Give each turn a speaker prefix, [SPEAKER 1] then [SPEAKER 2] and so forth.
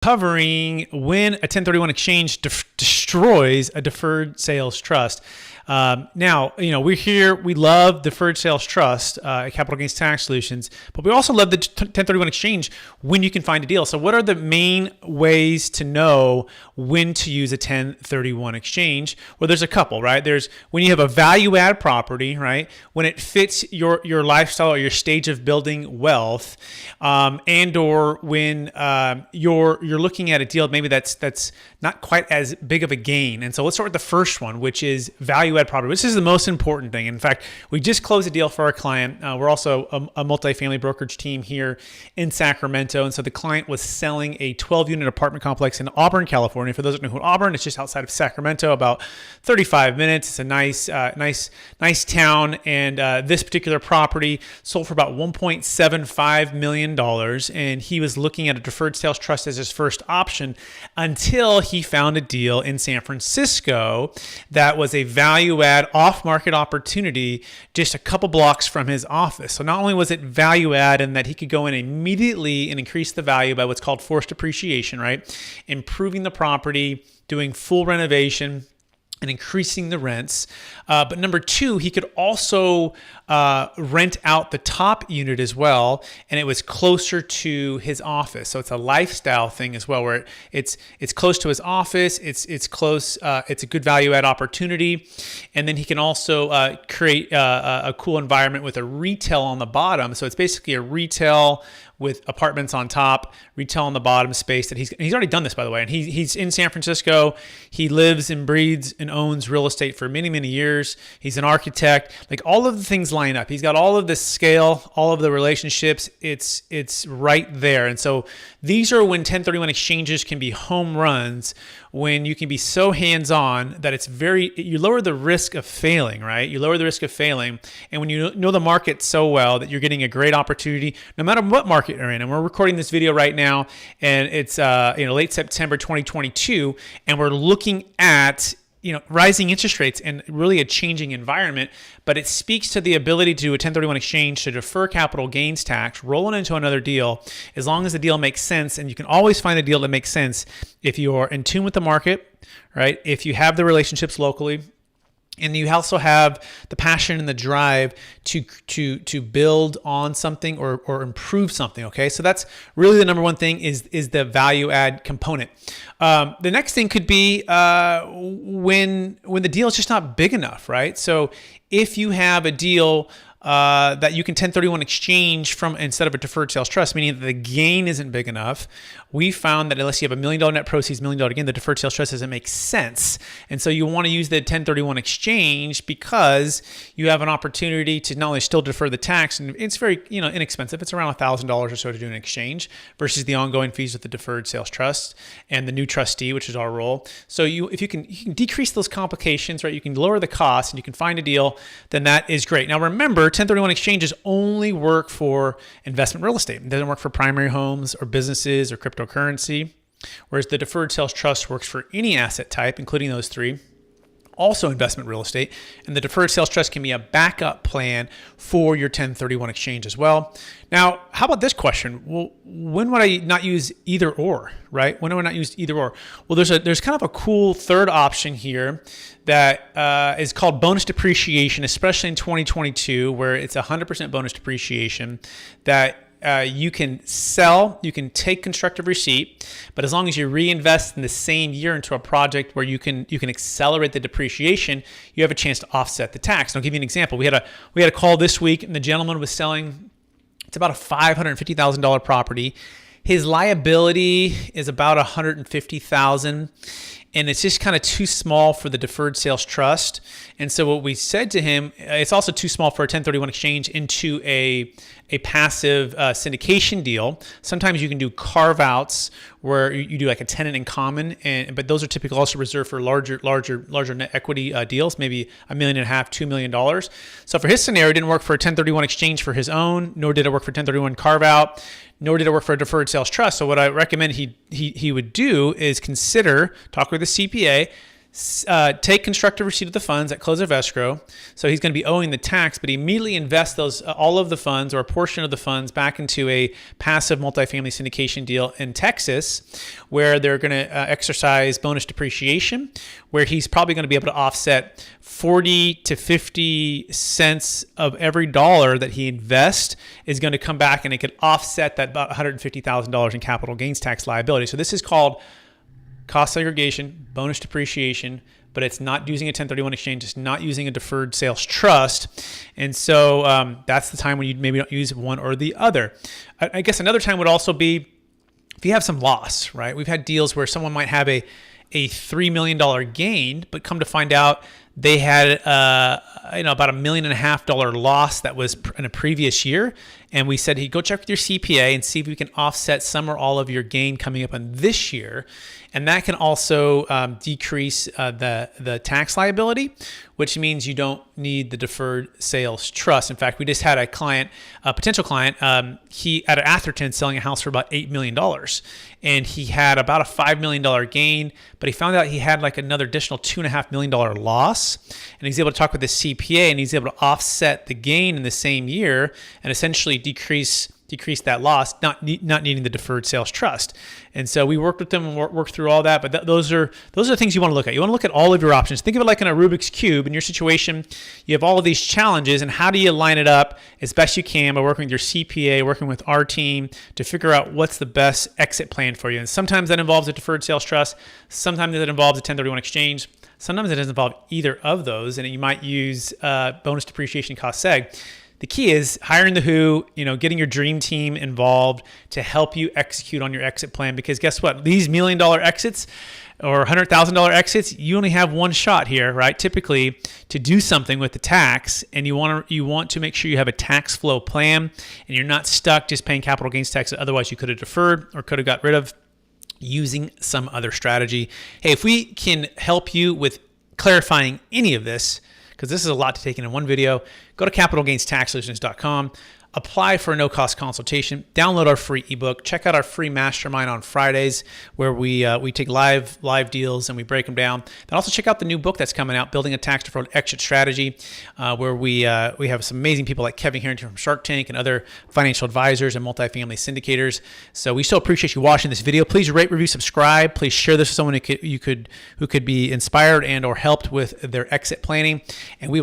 [SPEAKER 1] Covering when a 1031 exchange destroys a deferred sales trust. Now, we're here. We love Deferred Sales Trust, Capital Gains Tax Solutions, but we also love the 1031 exchange when you can find a deal. So what are the main ways to know when to use a 1031 exchange? Well, there's a couple, right? There's when you have a value add property, right? When it fits your lifestyle or your stage of building wealth, and or when you're looking at a deal maybe that's not quite as big of a gain. And so let's start with the first one, which is value add property. This is the most important thing. In fact, we just closed a deal for our client. We're also a multifamily brokerage team here in Sacramento. And so the client was selling a 12-unit apartment complex in Auburn, California. For those who know who Auburn, it's just outside of Sacramento, about 35 minutes. It's a nice town. And this particular property sold for about $1.75 million. And he was looking at a deferred sales trust as his first option until he found a deal in San Francisco that was a value add off-market opportunity just a couple blocks from his office. So not only was it value add in that he could go in immediately and increase the value by what's called forced depreciation, right? Improving the property, doing full renovation, and increasing the rents. But number two, he could also rent out the top unit as well, and it was closer to his office. So it's a lifestyle thing as well, where it's close to his office. It's close. It's a good value add opportunity, and then he can also create a cool environment with a retail on the bottom. So it's basically a retail with apartments on top, retail on the bottom space that he's already done this, by the way. And he's in San Francisco. He lives and breathes and owns real estate for many, many years. He's an architect. Like, all of the things line up. He's got all of the scale, all of the relationships. It's right there. And so these are when 1031 exchanges can be home runs, when you can be so hands-on that you lower the risk of failing, right? You lower the risk of failing. And when you know the market so well that you're getting a great opportunity, no matter what market you're in. And we're recording this video right now, and it's late September 2022, and we're looking at rising interest rates and really a changing environment, but it speaks to the ability to do a 1031 exchange to defer capital gains tax, roll it into another deal, as long as the deal makes sense. And you can always find a deal that makes sense if you are in tune with the market, right? If you have the relationships locally, and you also have the passion and the drive to build on something or improve something. Okay, so that's really the number one thing is the value add component. The next thing could be when the deal is just not big enough, right? So if you have a deal that you can 1031 exchange from instead of a deferred sales trust, meaning that the gain isn't big enough, we found that unless you have $1 million net proceeds, $1 million gain, the deferred sales trust doesn't make sense. And so you want to use the 1031 exchange because you have an opportunity to not only still defer the tax, and it's very inexpensive. It's around $1,000 or so to do an exchange versus the ongoing fees with the deferred sales trust and the new trustee, which is our role. So if you can decrease those complications, right? You can lower the cost and you can find a deal, then that is great. Now remember, 1031 exchanges only work for investment real estate. It doesn't work for primary homes or businesses or cryptocurrency, whereas the deferred sales trust works for any asset type, including those three, also investment real estate. And the deferred sales trust can be a backup plan for your 1031 exchange as well. Now, how about this question? Well, when would I not use either or, right? When would I not use either or? Well, there's kind of a cool third option here that is called bonus depreciation, especially in 2022, where it's 100% bonus depreciation that you can sell, you can take constructive receipt, but as long as you reinvest in the same year into a project where you can accelerate the depreciation, you have a chance to offset the tax. And I'll give you an example. We had a call this week, and the gentleman was selling. It's about a $550,000 property. His liability is about $150,000. And it's just kind of too small for the deferred sales trust. And so what we said to him, it's also too small for a 1031 exchange into a passive syndication deal. Sometimes you can do carve-outs where you do like a tenant in common, but those are typically also reserved for larger net equity deals, maybe $1.5 million, $2 million. So for his scenario, it didn't work for a 1031 exchange for his own, nor did it work for 1031 carve-out, nor did it work for a deferred sales trust. So what I recommend he would do is talk with a CPA, take constructive receipt of the funds at close of escrow. So he's going to be owing the tax, but he immediately invests those all of the funds or a portion of the funds back into a passive multifamily syndication deal in Texas, where they're going to exercise bonus depreciation, where he's probably going to be able to offset 40 to 50 cents of every dollar that he invests is going to come back, and it could offset that about $150,000 in capital gains tax liability. So this is called cost segregation, bonus depreciation, but it's not using a 1031 exchange. It's not using a deferred sales trust. And so that's the time when you maybe don't use one or the other. I guess another time would also be if you have some loss, right? We've had deals where someone might have a $3 million gain, but come to find out they had about $1.5 million loss that was in a previous year. And we said, hey, go check with your CPA and see if we can offset some or all of your gain coming up on this year. And that can also decrease the tax liability, which means you don't need the deferred sales trust. In fact, we just had a client, a potential client, he at Atherton selling a house for about $8 million. And he had about a $5 million gain, but he found out he had like another additional $2.5 million loss. And he's able to talk with his CPA, and he's able to offset the gain in the same year and essentially decrease that loss, not needing the deferred sales trust. And so we worked with them and worked through all that. But those are the things you want to look at. You want to look at all of your options. Think of it like in a Rubik's Cube. In your situation, you have all of these challenges, and how do you line it up as best you can by working with your CPA, working with our team to figure out what's the best exit plan for you. And sometimes that involves a deferred sales trust. Sometimes that involves a 1031 exchange. Sometimes it doesn't involve either of those, and you might use bonus depreciation cost seg. The key is hiring the who, getting your dream team involved to help you execute on your exit plan. Because guess what? These $1 million exits or $100,000 exits, you only have one shot here, right? Typically, to do something with the tax, and you want to make sure you have a tax flow plan, and you're not stuck just paying capital gains tax that otherwise you could have deferred or could have got rid of using some other strategy. Hey, if we can help you with clarifying any of this, because this is a lot to take in one video, go to capitalgainstaxsolutions.com, apply for a no-cost consultation, download our free ebook, check out our free mastermind on Fridays where we take live deals and we break them down. Then also check out the new book that's coming out, Building a Tax Deferred Exit Strategy, where we have some amazing people like Kevin Harrington from Shark Tank and other financial advisors and multifamily syndicators. So we so appreciate you watching this video. Please rate, review, subscribe. Please share this with someone who could be inspired and or helped with their exit planning. And we